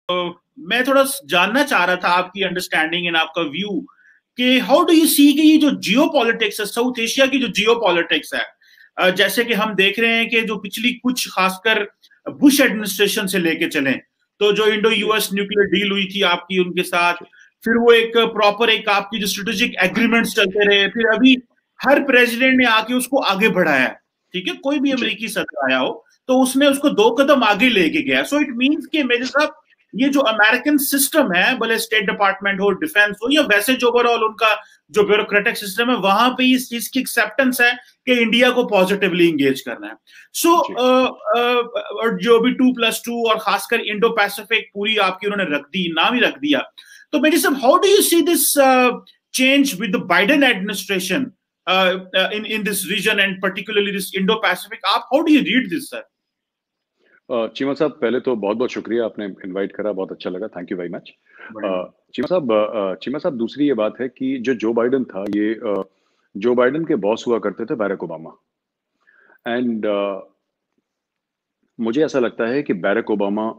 मैं थोड़ा जानना चाह रहा था आपकी अंडरस्टैंडिंग एंड आपका व्यू कि हाउ डू यू सी कि ये जो जियो पॉलिटिक्स है, साउथ एशिया की जो जियो पॉलिटिक्स है, जैसे कि हम देख रहे हैं कि जो पिछली कुछ खासकर बुश एडमिनिस्ट्रेशन से लेके चले, तो जो इंडो यूएस न्यूक्लियर डील हुई थी आपकी उनके साथ, फिर वो एक प्रॉपर एक आपकी जो स्ट्रेटेजिक एग्रीमेंट्स चलते रहे, फिर अभी हर प्रेसिडेंट ने आके उसको आगे बढ़ाया, ठीक है, कोई भी अमेरिकी सदर आया हो तो उसने उसको 2 कदम आगे लेके गया। सो इट मीन्स कि मेरे साहब ये जो अमेरिकन सिस्टम है, भले स्टेट डिपार्टमेंट हो, डिफेंस हो, या वैसे जो ओवरऑल उनका जो ब्यूरोक्रेटिक सिस्टम है, वहां पे इस चीज की एक्सेप्टेंस है कि इंडिया को पॉजिटिवली इंगेज करना है। सो और जो भी 2+2 और खासकर इंडो पैसिफिक पूरी आपकी उन्होंने रख दी, नाम ही रख दिया। तो मेरी साहब, how do you see this change with the Biden administration in this region and particularly this Indo-Pacific? How do you read this, sir? Cheema साहब, पहले तो बहुत बहुत शुक्रिया, आपने इनवाइट करा, बहुत अच्छा लगा, thank you very much. Cheema साहब, दूसरी ये बात है कि जो बाइडेन था, ये जो बाइडेन के बॉस हुआ करते थे बैरक ओबामा, एंड मुझे ऐसा लगता है कि बैरक ओबामा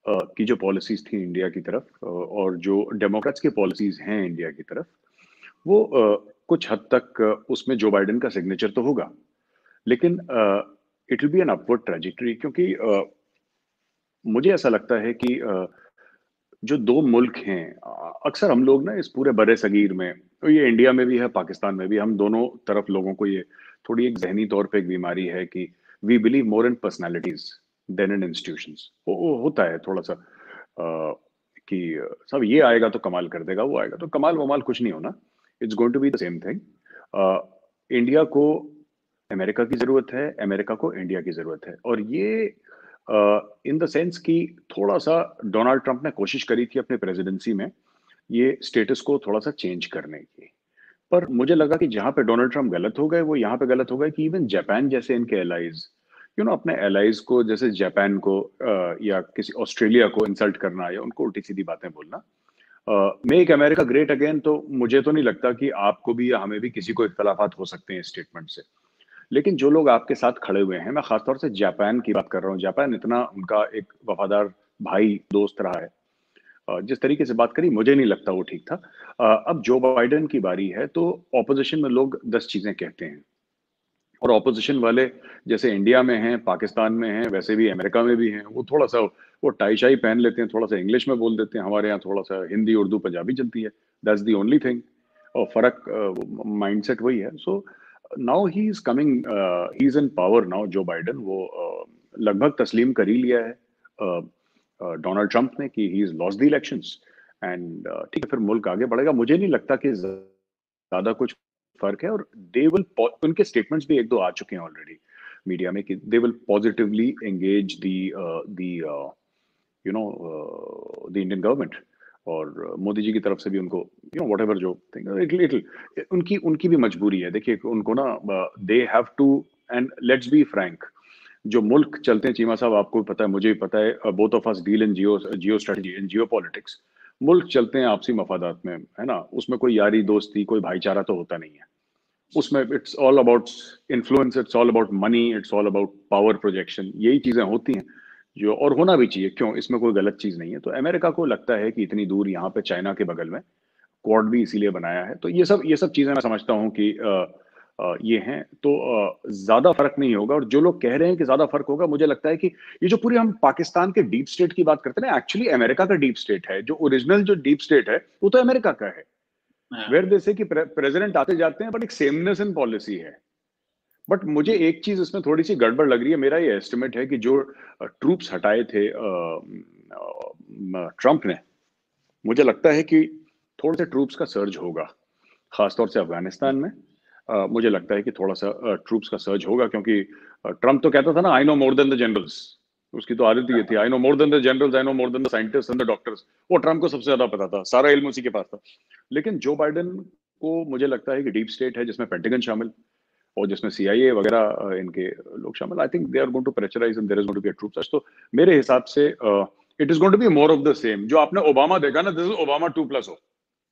की जो पॉलिसीज थी इंडिया की तरफ और जो डेमोक्रेट्स की पॉलिसीज हैं इंडिया की तरफ, वो कुछ हद तक उसमें जो बाइडेन का सिग्नेचर तो होगा, लेकिन it will be an upward trajectory, क्योंकि मुझे ऐसा लगता है कि जो दो मुल्क हैं, अक्सर हम लोग ना इस पूरे बड़े सगीर में, तो ये इंडिया में भी है, पाकिस्तान में भी, हम दोनों तरफ लोगों को ये थोड़ी एक जहनी तौर पे एक बीमारी है कि we believe more in personalities than in institutions. वो होता है थोड़ा सा कि सब ये आएगा तो कमाल कर देगा, वो आएगा तो कमाल वमाल कुछ नहीं होना। It's going to be the same thing. India को अमेरिका की जरूरत है, अमेरिका को इंडिया की जरूरत है, और ये इन द सेंस कि थोड़ा सा डोनाल्ड ट्रंप ने कोशिश करी थी अपने प्रेसिडेंसी में ये स्टेटस को थोड़ा सा चेंज करने की, पर मुझे लगा कि जहां पे डोनाल्ड ट्रंप गलत हो गए वो यहाँ पे गलत हो गए कि इवन जापान जैसे इनके एलाइज, अपने एलाइज को, जैसे जापान को या किसी ऑस्ट्रेलिया को इंसल्ट करना या उनको उल्टी सीधी बातें बोलना, मेक अमेरिका ग्रेट अगेन, तो मुझे तो नहीं लगता कि आपको भी या हमें भी किसी को इख्तलाफात हो सकते हैं इस स्टेटमेंट से। लेकिन जो लोग आपके साथ खड़े हुए हैं, मैं खासतौर से जापान की बात कर रहा हूँ, जापान इतना उनका एक वफादार भाई दोस्त रहा है, जिस तरीके से बात करी मुझे नहीं लगता वो ठीक था। अब जो बाइडेन की बारी है तो ऑपोजिशन में लोग 10 चीजें कहते हैं, और ऑपोजिशन वाले जैसे इंडिया में हैं, पाकिस्तान में हैं, वैसे भी अमेरिका में भी हैं, वो थोड़ा सा वो टाई शाई पहन लेते हैं, थोड़ा सा इंग्लिश में बोल देते हैं, हमारे यहाँ थोड़ा सा हिंदी उर्दू पंजाबी चलती है, दैट्स द ओनली थिंग, और फर्क माइंडसेट वही है। So now he is coming, he is in power now, Joe Biden, वो लगभग तस्लीम कर ही लिया है डोनाल्ड ट्रंप ने कि he is lost the elections, and ठीक है, फिर मुल्क आगे बढ़ेगा। मुझे नहीं लगता कि ज्यादा कुछ फर्क है, और दे विल, उनके स्टेटमेंट्स भी एक दो आ चुके हैं ऑलरेडी मीडिया में कि they will positively engage the Indian government, और मोदी जी की तरफ से भी उनको व्हाटएवर जो थिंग, उनकी भी मजबूरी है। देखिए उनको ना, they have to, and let's be frank, जो मुल्क चलते हैं चीमा साहब, आपको भी पता है, मुझे भी पता है, both of us deal in Jio strategy, in Jio politics. मुल्क चलते हैं आपसी मफादात में, है ना, उसमें कोई यारी दोस्ती, कोई भाईचारा तो होता नहीं है उसमें। It's all about influence, it's all about money, it's all about power projection, यही चीजें होती हैं जो, और होना भी चाहिए, क्यों, इसमें कोई गलत चीज नहीं है। तो अमेरिका को लगता है कि इतनी दूर यहाँ पे चाइना के बगल में क्वाड भी इसीलिए बनाया है, तो ये सब चीजें मैं समझता हूँ कि ये हैं, तो ज्यादा फर्क नहीं होगा। और जो लोग कह रहे हैं कि ज्यादा फर्क होगा, मुझे लगता है कि ये जो पूरी हम पाकिस्तान के डीप स्टेट की बात करते हैं ना, एक्चुअली अमेरिका का डीप स्टेट है, जो ओरिजिनल जो डीप स्टेट है वो तो अमेरिका का है, वेयर दे से कि प्रेसिडेंट आते जाते हैं, बट एक सेमनेस इन पॉलिसी है। बट मुझे एक चीज इसमें थोड़ी सी गड़बड़ लग रही है, मेरा ये एस्टिमेट है कि जो ट्रूप्स हटाए थे ट्रंप ने, मुझे लगता है कि थोड़े से ट्रूप्स का सर्ज होगा, खासतौर से अफगानिस्तान में। मुझे लगता है कि थोड़ा सा ट्रूप्स का सर्ज होगा, क्योंकि ट्रंप तो कहता था ना, I know more than the generals, उसकी तो आदत ही थी, I know more than the generals, I know more than the scientist and the doctors. वो ट्रंप को सबसे ज्यादा पता था, सारा इल्म उसी के पास था। लेकिन जो बाइडेन को मुझे लगता है कि डीप स्टेट है, जिसमें पेंटागन शामिल और जिसमें CIA वगैरह इनके लोग शामिल, I think they are going to pressurise and there is going to be a troop surge. तो मेरे हिसाब से it is going to be more of the same. जो आपने ओबामा देखा ना, दिस इज ओबामा 2+0,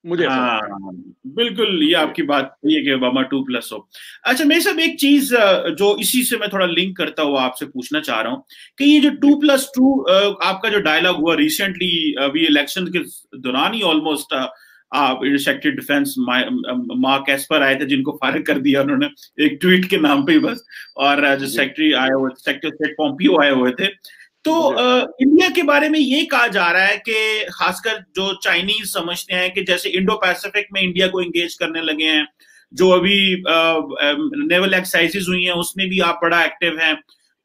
मुझे ऐसा हाँ, लगता है। बिल्कुल, ये आपकी बात सही है कि ओबामा 2+ हो। अच्छा, मेरे साहब एक चीज जो इसी से मैं थोड़ा लिंक करता हुआ आपसे पूछना चाह रहा हूँ कि ये जो जी 2+2 आपका जो डायलॉग हुआ रिसेंटली अभी इलेक्शन के दौरान ही ऑलमोस्ट, आप सेक्रेटरी डिफेंस मार्क एस्पर आए थे जिनको फायर कर दिया उन्होंने एक ट्वीट के नाम पे ही बस, और जो जी सेक्रेटरी आए हुए सेक्रेटरी स्टेट पोम्पियो आए हुए थे। तो जी इंडिया के बारे में ये कहा जा रहा है कि खासकर जो चाइनीज समझते हैं कि जैसे इंडो पैसिफिक में इंडिया को एंगेज करने लगे हैं, जो अभी नेवल एक्सरसाइजेज हुई हैं उसमें भी आप बड़ा एक्टिव हैं।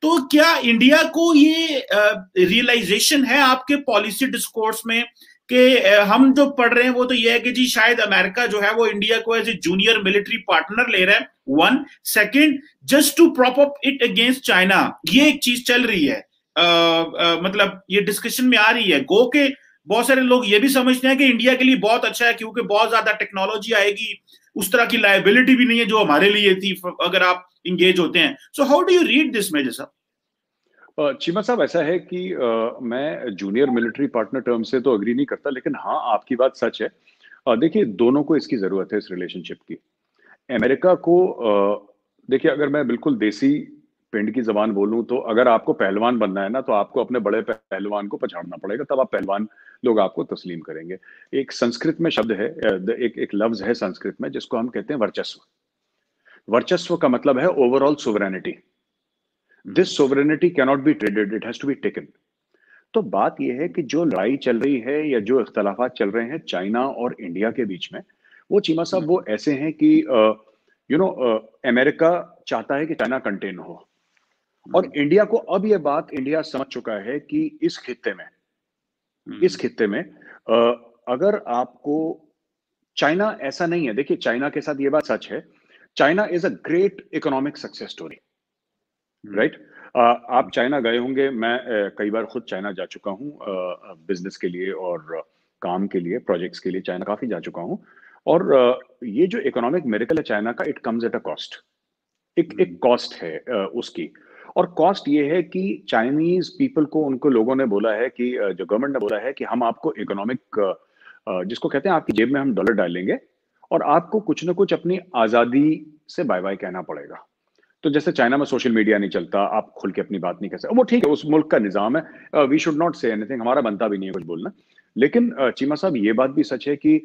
तो क्या इंडिया को ये रियलाइजेशन है आपके पॉलिसी डिस्कोर्स में कि हम जो पढ़ रहे हैं वो तो ये है कि जी शायद अमेरिका जो है वो इंडिया को as a junior military partner ले रहा है, one second, just to prop up it against China, ये एक चीज चल रही है। मतलब ये डिस्कशन में आ रही है गो के बहुत सारे लोग ये भी समझते हैं कि इंडिया के लिए बहुत अच्छा है क्योंकि बहुत ज्यादा टेक्नोलॉजी आएगी, उस तरह की लायबिलिटी भी नहीं है जो हमारे लिए थी अगर आप इंगेज होते हैं। So how do you read this major साहब? चीमा साहब, ऐसा है कि मैं जूनियर मिलिट्री पार्टनर टर्म से तो अग्री नहीं करता, लेकिन हाँ, आपकी बात सच है। देखिए, दोनों को इसकी जरूरत है इस रिलेशनशिप की। अमेरिका को देखिए, अगर मैं बिल्कुल देसी पिंड की जबान बोलूं तो अगर आपको पहलवान बनना है ना, तो आपको अपने बड़े पहलवान को पछाड़ना पड़ेगा, तब आप पहलवान लोग आपको तस्लीम करेंगे। एक संस्कृत में शब्द है, एक लफ्ज है संस्कृत में जिसको हम कहते हैं वर्चस्व। वर्चस्व का मतलब है overall sovereignty. This sovereignty cannot be traded, it has to be taken. तो बात यह है कि जो लड़ाई चल रही है या जो इख्तलाफात चल रहे हैं चाइना और इंडिया के बीच में, वो चीमा साहब वो ऐसे हैं कि अमेरिका चाहता है कि चाइना कंटेन हो, और इंडिया को अब ये बात इंडिया समझ चुका है कि इस खित्ते में अगर आपको चाइना ऐसा नहीं है। देखिए, चाइना के साथ ये बात सच है, China is a great economic success story, right. आप चाइना गए होंगे, मैं कई बार खुद चाइना जा चुका हूँ बिजनेस के लिए और काम के लिए, प्रोजेक्ट्स के लिए चाइना काफी जा चुका हूँ। और ये जो इकोनॉमिक मिरेकल है चाइना का, it comes at a cost. एक कॉस्ट है उसकी। और कॉस्ट ये है कि चाइनीज पीपल को, उनको लोगों ने बोला है कि जो गवर्नमेंट ने बोला है कि हम आपको इकोनॉमिक, जिसको कहते हैं आपकी जेब में हम डॉलर डालेंगे और आपको कुछ ना कुछ अपनी आजादी से बाय बाय कहना पड़ेगा। तो जैसे चाइना में सोशल मीडिया नहीं चलता, आप खुल के अपनी बात नहीं कह सकते, वो ठीक है, उस मुल्क का निजाम है, we should not say anything, हमारा बनता भी नहीं है कुछ बोलना। लेकिन चीमा साहब, ये बात भी सच है कि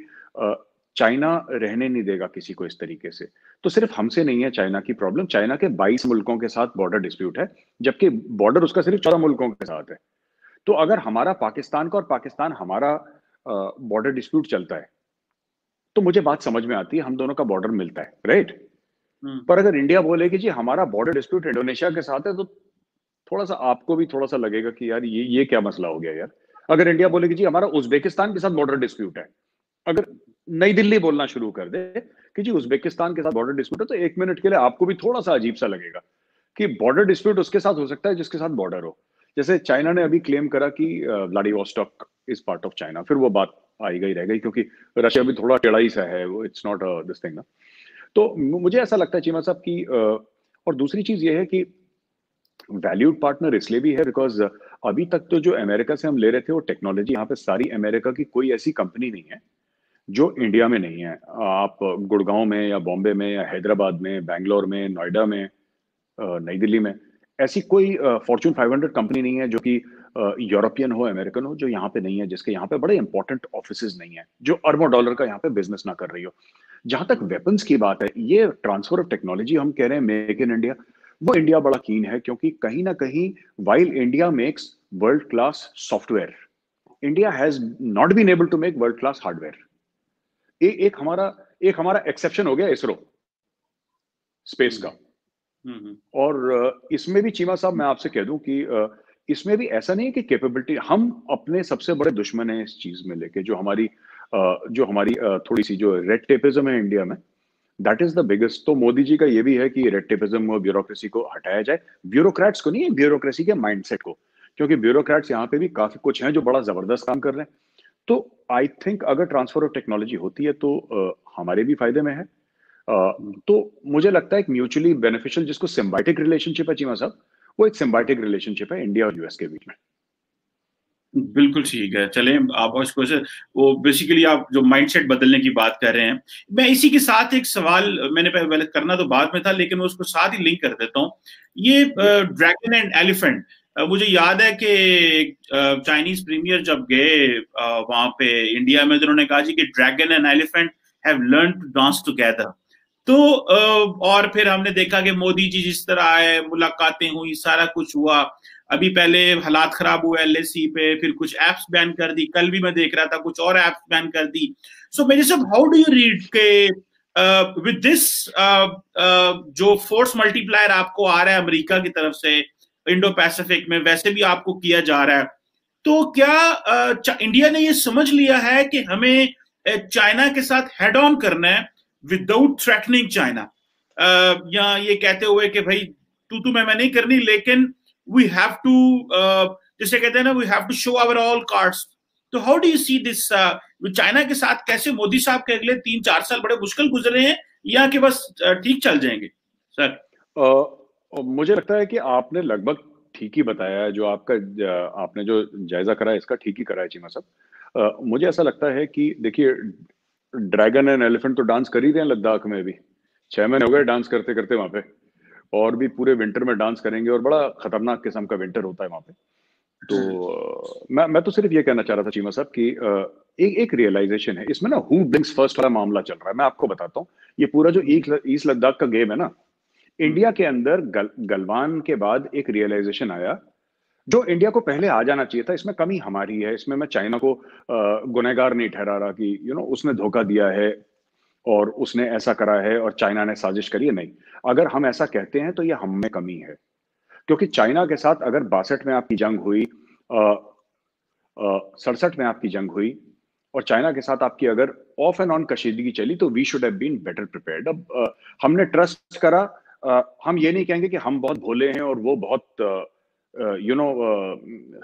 चाइना रहने नहीं देगा किसी को इस तरीके से। तो सिर्फ हमसे नहीं है चाइना की प्रॉब्लम, चाइना के 22 मुल्कों के साथ बॉर्डर डिस्प्यूट है, जबकि बॉर्डर उसका सिर्फ 14 मुल्कों के साथ है। तो अगर हमारा पाकिस्तान का और पाकिस्तान हमारा बॉर्डर डिस्प्यूट चलता है, तो मुझे बात समझ में आती है, हम दोनों का बॉर्डर मिलता है, राइट। पर अगर इंडिया बोले कि जी हमारा बॉर्डर डिस्प्यूट इंडोनेशिया के साथ है, तो थोड़ा सा आपको भी थोड़ा सा लगेगा कि यार ये क्या मसला हो गया यार। अगर इंडिया बोले कि जी हमारा उज्बेकिस्तान के साथ बॉर्डर डिस्प्यूट है, अगर नई दिल्ली बोलना शुरू कर दे कि जी उज्बेकिस्तान के साथ बॉर्डर डिस्प्यूट है, तो 1 मिनट के लिए आपको भी थोड़ा सा अजीब सा लगेगा कि बॉर्डर डिस्प्यूट उसके साथ हो सकता है जिसके साथ बॉर्डर हो। जैसे चाइना ने अभी क्लेम करा कि Vladivostok is part of China, फिर वो बात आई गई रह गई क्योंकि रशिया भी थोड़ा टेढ़ा ही सा है, इट्स नॉट दिस थिंग ना। तो मुझे ऐसा लगता है चीमा साहब की, और दूसरी चीज ये है कि वैल्यूड पार्टनर इसलिए भी है बिकॉज अभी तक तो जो अमेरिका से हम ले रहे थे वो टेक्नोलॉजी, यहाँ पे सारी अमेरिका की कोई ऐसी कंपनी नहीं है जो इंडिया में नहीं है। आप गुड़गांव में या बॉम्बे में या हैदराबाद में, बैंगलोर में, नोएडा में, नई दिल्ली में, ऐसी कोई फॉर्च्यून 500 कंपनी नहीं है जो कि यूरोपियन हो, अमेरिकन हो, जो यहाँ पे नहीं है, जिसके यहाँ पे बड़े इंपॉर्टेंट ऑफिसेज नहीं है, जो अरबों डॉलर का यहाँ पे बिजनेस ना कर रही हो। जहां तक वेपन्स की बात है, ये ट्रांसफर ऑफ टेक्नोलॉजी हम कह रहे हैं मेक इन इंडिया, वो इंडिया बड़ा कीन है, क्योंकि कहीं ना कहीं while India makes world class software, India has not been able to make world class hardware. एक हमारा एक्सेप्शन हो गया इसरो स्पेस का। और इसमें भी चीमा साहब मैं आपसे कह दूं कि इसमें भी ऐसा नहीं है कि कैपेबिलिटी, हम अपने सबसे बड़े दुश्मन हैं इस चीज में लेके, जो हमारी थोड़ी सी जो रेड टेपिज्म है इंडिया में, दैट इज द बिगेस्ट। तो मोदी जी का ये भी है कि रेड टेपिज्म और ब्यूरोक्रेसी को हटाया जाए, ब्यूरोक्रेट्स को नहीं, ब्यूरोक्रेसी के माइंडसेट को, क्योंकि ब्यूरोक्रेट्स यहाँ पे भी काफी कुछ हैं जो बड़ा जबरदस्त काम कर रहे हैं। तो आई थिंक अगर ट्रांसफर ऑफ टेक्नोलॉजी होती है तो हमारे भी फायदे में है। तो मुझे लगता है एक म्यूचुअली बेनिफिशियल, जिसको सिम्बायोटिक रिलेशनशिप है चीमा साहब, वो एक सिम्बायोटिक रिलेशनशिप है इंडिया और यूएस के बीच में। बिल्कुल ठीक है। चलें, आप उसको से वो बेसिकली आप जो माइंडसेट बदलने की बात कर रहे हैं, मैं इसी के साथ एक सवाल, मैंने पहले करना तो बाद में था लेकिन मैं उसको साथ ही लिंक कर देता हूँ। ये जी। ड्रैगन एंड एलिफेंट, मुझे याद है कि चाइनीज प्रीमियर जब गए वहां पे इंडिया में, तो उन्होंने कहा जी कि dragon and elephant have learn to dance together. तो और फिर हमने देखा कि मोदी जी जिस तरह आए, मुलाकातें हुई, सारा कुछ हुआ। अभी पहले हालात खराब हुए एलएसी पे, फिर कुछ एप्स बैन कर दी, कल भी मैं देख रहा था कुछ और एप्स बैन कर दी। सो मेरे साहब, हाउ डू यू रीड के विद दिस जो फोर्स मल्टीप्लायर आपको आ रहा है अमेरिका की तरफ से इंडो पैसिफिक में, वैसे भी आपको किया जा रहा है, तो क्या इंडिया ने ये समझ लिया है कि हमें चाइना के साथ हेड ऑन करना है विदाउट थ्रेटनिंग चाइना, या ये कहते हुए कि भाई तू मैं नहीं करनी, लेकिन वी हैव टू, जैसे कहते हैं ना, we have to show our all cards. तो how do you see this, China के साथ कैसे मोदी साहब के अगले 3-4 साल बड़े मुश्किल गुजरे हैं, या कि बस ठीक चल जाएंगे सर? मुझे लगता है कि आपने लगभग ठीक ही बताया है। जो आपका आपने जो जायजा करा है इसका ठीक ही करा है चीमा साहब। मुझे ऐसा लगता है कि देखिए, ड्रैगन एंड एलिफेंट तो डांस कर ही रहे हैं लद्दाख में भी। 6 महीने हो गए डांस करते करते वहां पे, और भी पूरे विंटर में डांस करेंगे, और बड़ा खतरनाक किस्म का विंटर होता है वहां पे। तो मैं तो सिर्फ ये कहना चाह रहा था चीमा साहब कि एक एक रियलाइजेशन है इसमें ना, हु ब्लिंक्स फर्स्ट वाला मामला चल रहा है। मैं आपको बताता हूँ, ये पूरा जो ईस्ट लद्दाख का गेम है ना, इंडिया के अंदर गलवान के बाद एक रियलाइजेशन आया, जो इंडिया को पहले आ जाना चाहिए था। इसमें कमी हमारी है, इसमें मैं चाइना को गुनहगार नहीं ठहरा रहा कि उसने धोखा दिया है और उसने ऐसा करा है और चाइना ने साजिश करी है। नहीं, अगर हम ऐसा कहते हैं तो ये हम में कमी है। क्योंकि चाइना के साथ अगर 62 में आपकी जंग हुई, 67 में आपकी जंग हुई, और चाइना के साथ आपकी अगर ऑफ एंड ऑन कशीदगी चली, तो we should have been better prepared. अब हमने ट्रस्ट करा। हम ये नहीं कहेंगे कि हम बहुत भोले हैं और वो बहुत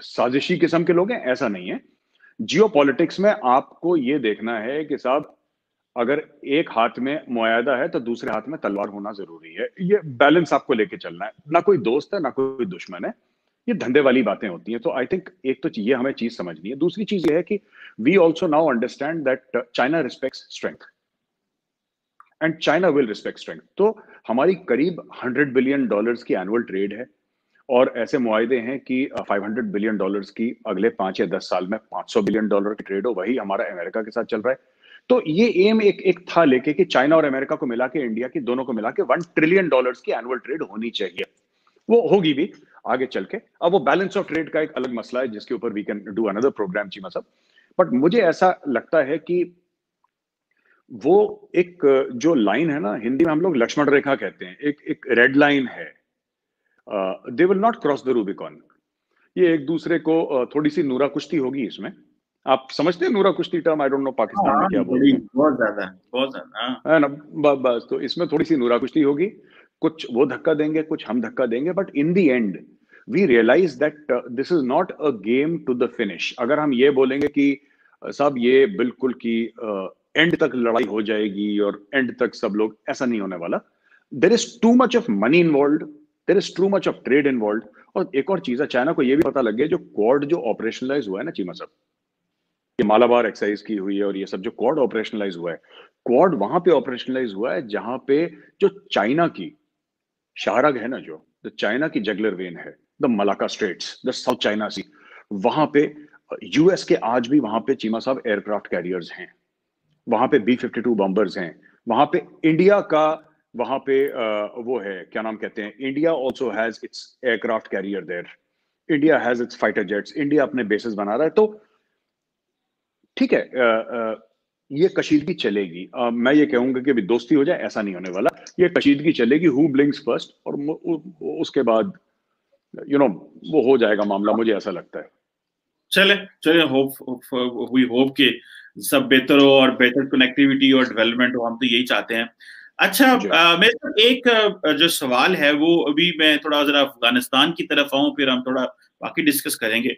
साजिशी किस्म के लोग हैं, ऐसा नहीं है। जियो पॉलिटिक्स में आपको ये देखना है कि साहब, अगर एक हाथ में मुआयदा है तो दूसरे हाथ में तलवार होना जरूरी है। ये बैलेंस आपको लेके चलना है। ना कोई दोस्त है ना कोई दुश्मन है, ये धंधे वाली बातें होती हैं। तो आई थिंक एक तो ये हमें चीज समझनी है। दूसरी चीज ये है कि we also now understand that China respects strength and China will respect strength. तो हमारी करीब $100 बिलियन की एनुअल ट्रेड है, और ऐसे मुआयदे हैं कि $500 बिलियन की अगले 5 या 10 साल में $500 बिलियन की ट्रेड हो। वही हमारा अमेरिका के साथ चल रहा है। तो ये एम एक था लेके कि चाइना और अमेरिका को मिला के, इंडिया की दोनों को मिला के $1 ट्रिलियन की एनुअल ट्रेड होनी चाहिए। वो होगी भी आगे चल के। अब वो बैलेंस ऑफ ट्रेड का एक अलग मसला है जिसके ऊपर we can do another programme Cheema साहब। बट मुझे ऐसा लगता है कि वो एक जो लाइन है ना, हिंदी में हम लोग लक्ष्मण रेखा कहते हैं, एक एक रेड लाइन है। They will not cross the Rubicon. ये एक दूसरे को थोड़ी सी नूरा कुश्ती होगी इसमें। आप समझते हैं नूरा कुश्ती term? I don't know Pakistan में हाँ, क्या बड़ी बोलते हैं, बहुत ज्यादा, बहुत ज्यादा, हाँ। है ना? बस तो इसमें थोड़ी सी नूरा कुश्ती होगी। कुछ वो धक्का देंगे, कुछ हम धक्का देंगे, but in the end we realise that this is not a game to the finish. अगर हम ये बोलेंगे कि साहब ये बिल्कुल की एंड तक लड़ाई हो जाएगी और एंड तक सब लोग, ऐसा नहीं होने वाला। There is too much of money involve, there is too much of trade involve. और एक और चीज है, चाइना को ये भी पता लग गया, जो क्वाड जो ऑपरेशनलाइज हुआ है ना चीमा साहब, ये मालाबार एक्सरसाइज की हुई है और ये सब जो क्वाड ऑपरेशनलाइज हुआ है, क्वाड वहां पे ऑपरेशनलाइज हुआ है जहां पे जो चाइना की शाहरग है ना, जो चाइना की जगलर वेन है, the Malacca straits, the South China Sea, वहां पे यूएस के आज भी वहां पे चीमा साहब एयरक्राफ्ट कैरियर्स हैं, वहां पे B-52 बॉम्बर्स हैं, वहां पे इंडिया का, वहां पे वो है, क्या नाम कहते हैं, India also has its aircraft carrier there, India has its fighter jets, India अपने बेसिस बना रहा है। तो ठीक है, ये कशीदगी चलेगी। मैं ये कहूंगा कि अभी दोस्ती हो जाए, ऐसा नहीं होने वाला। ये कशीदगी चलेगी, हु ब्लिंक्स फर्स्ट, और उसके बाद वो हो जाएगा मामला, मुझे ऐसा लगता है। चले चले, होप वी होप कि सब बेहतर हो और बेहतर कनेक्टिविटी और डेवलपमेंट हो, हम तो यही चाहते हैं। अच्छा, जी। मेरे पास एक जो सवाल है, वो अभी मैं थोड़ा जरा अफगानिस्तान की तरफ आऊं, फिर हम थोड़ा बाकी डिस्कस करेंगे।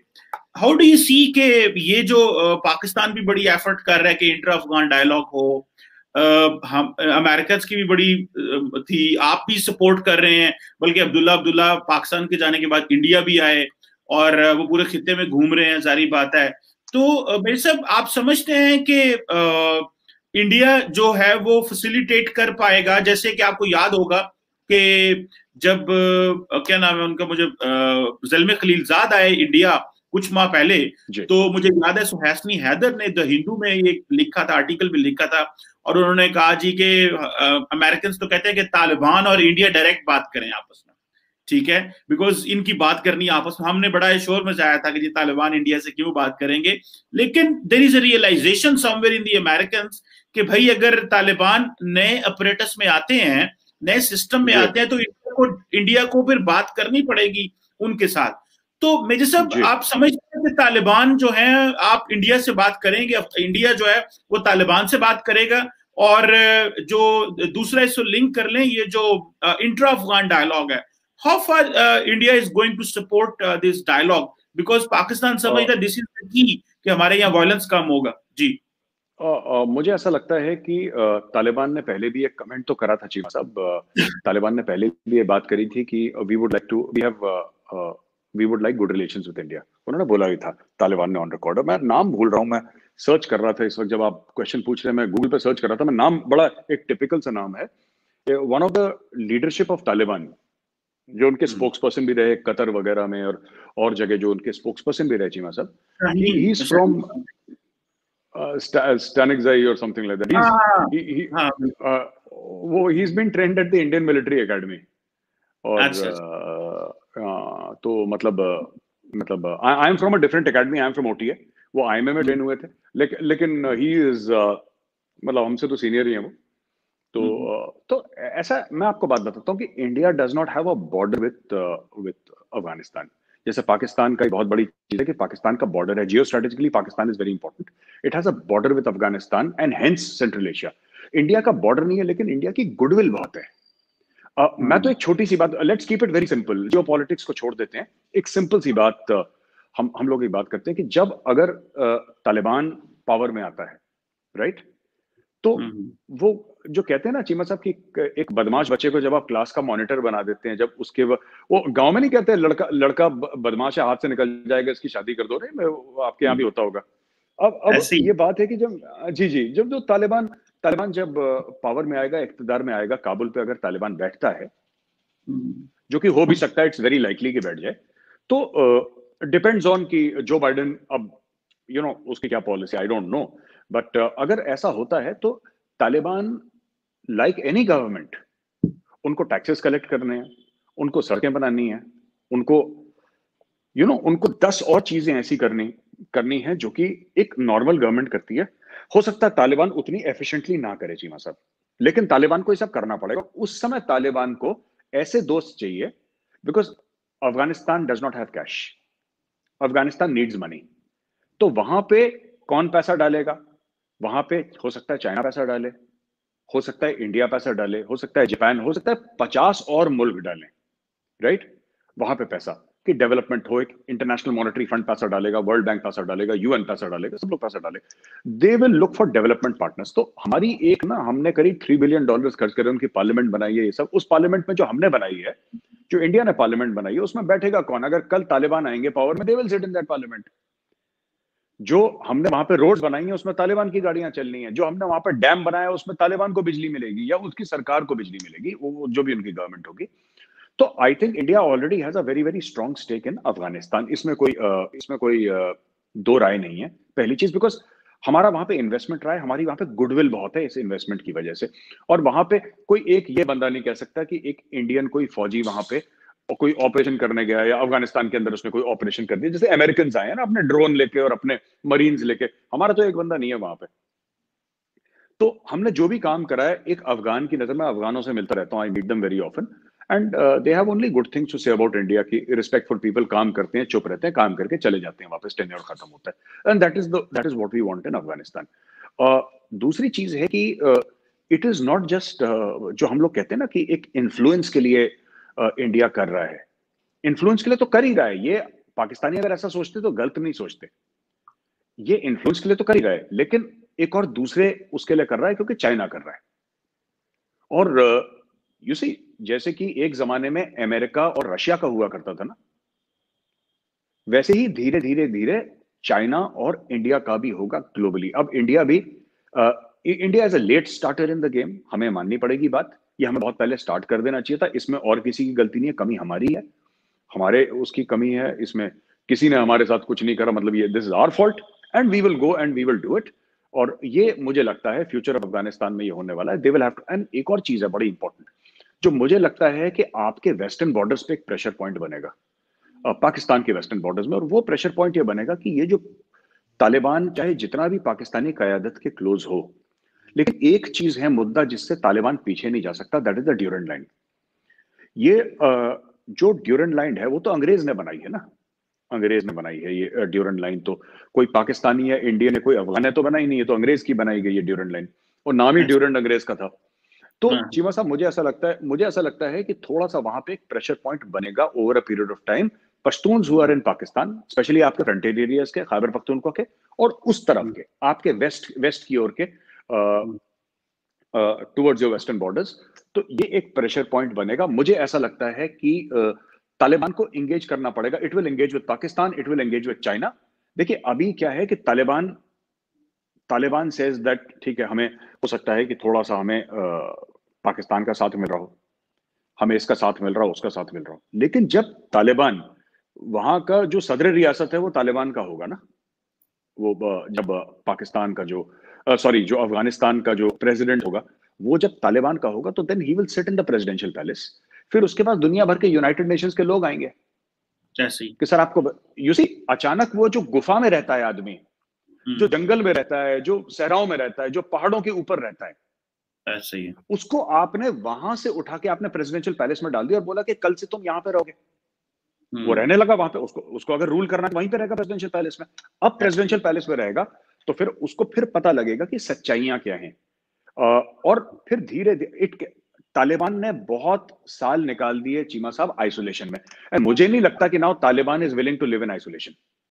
हाउ डू यू सी के ये जो पाकिस्तान भी बड़ी एफर्ट कर रहा है कि इंटर अफगान डायलॉग हो, हम अमेरिका की भी बड़ी थी, आप भी सपोर्ट कर रहे हैं, बल्कि अब्दुल्ला अब्दुल्ला पाकिस्तान के जाने के बाद इंडिया भी आए, और वो पूरे खित्ते में घूम रहे हैं, जारी बात है। तो मेरे साहब, आप समझते हैं कि इंडिया जो है वो फैसिलिटेट कर पाएगा? जैसे कि आपको याद होगा कि जब क्या नाम है उनका, मुझे ज़ल्मे खलीलजाद आए इंडिया कुछ माह पहले, तो मुझे याद है सुहासिनी हैदर ने द हिंदू में ये लिखा था, आर्टिकल भी लिखा था, और उन्होंने कहा जी कि अमेरिकन तो कहते हैं कि तालिबान और इंडिया डायरेक्ट बात करें आपस में, ठीक है, बिकॉज इनकी बात करनी आपस में। हमने बड़ा शोर मचाया था कि जी तालिबान इंडिया से क्यों बात करेंगे, लेकिन there is a realisation somewhere in the American कि भाई अगर तालिबान नए अपरेटस में आते हैं, नए सिस्टम में आते हैं, तो इंडिया को फिर बात करनी पड़ेगी उनके साथ। तो मेजर साहब, आप समझते हैं कि तालिबान जो है, आप इंडिया से बात करेंगे, इंडिया जो है वो तालिबान से बात करेगा? और जो दूसरा इसको लिंक कर लें, ये जो इंट्रा अफगान डायलॉग है, how far India is going to support this dialogue, because Pakistan समझता है दिस इज द की कि हमारे यहाँ वायलेंस कम होगा। जी मुझे ऐसा लगता है कि तालिबान ने पहले भी एक कमेंट तो करा था चीमा साहब। तालिबान ने पहले भी ये बात करी थी कि we would like good relations with India. उन्होंने बोला भी था तालिबान ने ऑन रिकॉर्ड। मैं नाम भूल रहा हूँ, मैं सर्च कर रहा था इस वक्त जब आप क्वेश्चन पूछ रहे हैं, मैं गूगल पे सर्च कर रहा था। मैं नाम बड़ा एक टिपिकल सा नाम है, one of the leadership of Taliban, जो उनके स्पोक्स पर्सन भी रहे कतर वगैरह में और जगह जो उनके स्पोक्स पर्सन भी रहे चीमा साहब, he is from Stanigzai or something like that. He's been trained at the Indian Military Academy. और तो मतलब I am from a different academy, I am from OTA. वो आईएमए में ट्रेन हुए थे, लेकिन ही इज मतलब हमसे तो सीनियर ही है वो। तो ऐसा मैं आपको बात बताता हूँ कि India does not have a border with Afghanistan. जैसे पाकिस्तान का एक बहुत बड़ी चीज है कि पाकिस्तान का बॉर्डर है, geo strategically Pakistan is very important, it has a border with Afghanistan and hence Central Asia. India का बॉर्डर नहीं है, लेकिन इंडिया की गुडविल बहुत है। मैं तो एक छोटी सी बात, let's keep it very simple, Jio politics को छोड़ देते हैं, एक सिंपल सी बात हम लोग एक बात करते हैं कि जब अगर तालिबान पावर में आता है, राइट, तो वो जो कहते हैं ना चीमा साहब की, एक बदमाश बच्चे को जब आप क्लास का मॉनिटर बना देते हैं, जब उसके वो गांव में नहीं कहते लड़का बदमाश है, हाथ से निकल जाएगा, इसकी शादी कर दो। रहे आपके यहाँ भी होता होगा। अब ये बात है कि जब जब जो तालिबान जब पावर में आएगा, इख्तिदार में आएगा, काबुल पे अगर तालिबान बैठता है, जो कि हो भी सकता है, इट्स वेरी लाइकली कि बैठ जाए, तो डिपेंड्स ऑन कि जो बाइडेन अब उसकी क्या policy, I don't know, but अगर ऐसा होता है तो तालिबान लाइक एनी गवर्नमेंट, उनको टैक्सेस कलेक्ट करने हैं, उनको सड़कें बनानी है, उनको उनको 10 और चीजें ऐसी करनी है जो कि एक नॉर्मल गवर्नमेंट करती है। हो सकता है तालिबान उतनी एफिशिएंटली ना करे चीमा साहब, लेकिन तालिबान को ये सब करना पड़ेगा। उस समय तालिबान को ऐसे दोस्त चाहिए, because Afghanistan does not have cash, Afghanistan needs money. तो वहां पे कौन पैसा डालेगा? वहां पे हो सकता है चाइना पैसा डाले, हो सकता है इंडिया पैसा डाले, हो सकता है जापान, हो सकता है 50 और मुल्क डालें, राइट, वहां पे पैसा कि डेवलपमेंट हो। एक इंटरनेशनल मॉनेटरी फंड पैसा डालेगा, वर्ल्ड बैंक पैसा डालेगा, यूएन पैसा डालेगा, सब लोग पैसा डाले, they will look for development partners. तो हमारी एक ना, हमने करीब $3 बिलियन खर्च करे, उनकी पार्लियामेंट बनाई है, ये सब। उस पार्लियामेंट में जो हमने बनाई है, जो इंडिया ने पार्लियामेंट बनाई है, उसमें बैठेगा कौन? अगर कल तालिबान आएंगे पावर में, they will sit in that parliament. जो हमने वहां पे रोड्स बनाई है, उसमें तालिबान की गाड़ियां चलनी है। जो हमने वहां पे डैम बनाया है, उसमें तालिबान को बिजली मिलेगी या उसकी सरकार को बिजली मिलेगी, वो जो भी उनकी गवर्नमेंट होगी। तो I think India already has a very very strong stake in Afghanistan. इसमें कोई दो राय नहीं है। पहली चीज, बिकॉज हमारा वहां पे इन्वेस्टमेंट रहा है, हमारी वहां पे गुडविल बहुत है इस इन्वेस्टमेंट की वजह से। और वहां पे कोई एक ये बंदा नहीं कह सकता कि एक इंडियन कोई फौजी वहां पे कोई ऑपरेशन करने गया, या अफगानिस्तान के अंदर उसने कोई ऑपरेशन कर दिया, जैसे अमेरिकन आए हैं ना अपने ड्रोन लेके और अपने मरीन्स लेके। हमारा तो एक बंदा नहीं है वहां पे। तो हमने जो भी काम करा है, एक अफगान की नजर में, अफगानों से मिलता रहता हूँ, I meet them very often, and they have only good things to say about India की। रिस्पेक्टफुल पीपल, काम करते हैं, चुप रहते हैं, काम करके चले जाते हैं वापस, टेन्योर खत्म होता है। And that is what we want in Afghanistan. दूसरी चीज है कि इट इज नॉट जस्ट जो हम लोग कहते हैं ना कि एक इन्फ्लुएंस के लिए इंडिया कर रहा है। इन्फ्लुएंस के लिए तो कर ही रहा है ये। पाकिस्तानी अगर ऐसा सोचते तो गलत नहीं सोचते। ये इन्फ्लुएंस के लिए तो कर ही रहा है, लेकिन एक और दूसरे उसके लिए कर रहा है क्योंकि चाइना कर रहा है। और यू सी, जैसे कि एक जमाने में अमेरिका और रशिया का हुआ करता था ना, वैसे ही धीरे धीरे धीरे चाइना और इंडिया का भी होगा ग्लोबली। अब इंडिया भी, India as a late starter in the game, हमें माननी पड़ेगी बात, ये हमें बहुत पहले स्टार्ट कर देना चाहिए था। इसमें और किसी की गलती नहीं है, कमी हमारी है, हमारे उसकी कमी है, इसमें किसी ने हमारे साथ कुछ नहीं करा, मतलब ये this is our fault and we will go and we will do it. और ये मुझे लगता है फ्यूचर ऑफ अफगानिस्तान में ये होने वाला है, they will have to. And एक और चीज है बड़ी इंपॉर्टेंट, जो मुझे लगता है कि आपके वेस्टर्न बॉर्डर्स पे एक प्रेशर पॉइंट बनेगा, पाकिस्तान के वेस्टर्न बॉर्डर्स में, और वो प्रेशर पॉइंट ये बनेगा कि ये जो तालिबान चाहे जितना भी पाकिस्तानी कयादत के क्लोज हो, लेकिन एक चीज है मुद्दा जिससे तालिबान पीछे नहीं जा सकता, that is the Durand line. ये जो ड्यूरेंट लाइन है वो तो अंग्रेज ने बनाई है ना, अंग्रेज ने बनाई है ये ड्यूरेंट लाइन। तो कोई पाकिस्तानी या इंडियन है, कोई अफगान है तो बनाई नहीं है, तो अंग्रेज की बनाई गई है ड्यूरेंट लाइन, और नाम ही ड्यूरेंट अंग्रेज का था। तो चीमा साहब, मुझे ऐसा लगता है कि थोड़ा सा वहां पे एक प्रेशर पॉइंट बनेगा over a period of time. Pashtuns who are in Pakistan, especially आपके फ्रंटियर एरियाज के, खैबर पख्तूनख्वा के, और उस तरफ के आपके वेस्ट की ओर के टुवर्ड्स योर वेस्टर्न बॉर्डर्स, तो ये एक प्रेशर पॉइंट बनेगा। मुझे ऐसा लगता है कि तालिबान को एंगेज करना पड़ेगा। It will engage with Pakistan, it will engage with China. देखिए अभी क्या है कि तालिबान सेज दैट ठीक है, हमें हो सकता है कि थोड़ा सा हमें पाकिस्तान का साथ मिल रहा हो, हमें इसका साथ मिल रहा हो, उसका साथ मिल रहा हो, लेकिन जब तालिबान, वहां का जो सदर रियासत है वो तालिबान का होगा ना, वो जब पाकिस्तान का जो जो अफगानिस्तान का जो प्रेसिडेंट होगा वो जब तालिबान का होगा, तो then he will sit in the presidential palace. फिर उसके पास दुनिया भर के यूनाइटेड नेशंस के लोग आएंगे जैसे कि सर आपको, यू सी, अचानक वो जो गुफा में रहता है आदमी, जो जंगल में रहता है, जो सहराओं में रहता है, जो पहाड़ों के ऊपर रहता है, ऐसे ही उसको आपने वहां से उठा के आपने प्रेसिडेंशियल पैलेस में डाल दिया और बोला कि कल से तुम यहां पे रहोगे। वो रहने लगा वहां पे, उसको अगर रूल करना है वहीं पे रहेगा प्रेसिडेंशियल पैलेस में। अब प्रेसिडेंशियल पैलेस में रहेगा तो फिर उसको फिर पता लगेगा कि सच्चाइयां क्या हैं। और फिर धीरे धीरे तालिबान ने बहुत साल निकाल दिए चीमा साहब आइसोलेशन में, एंड मुझे नहीं लगता कि now Taliban is willing to live in isolation.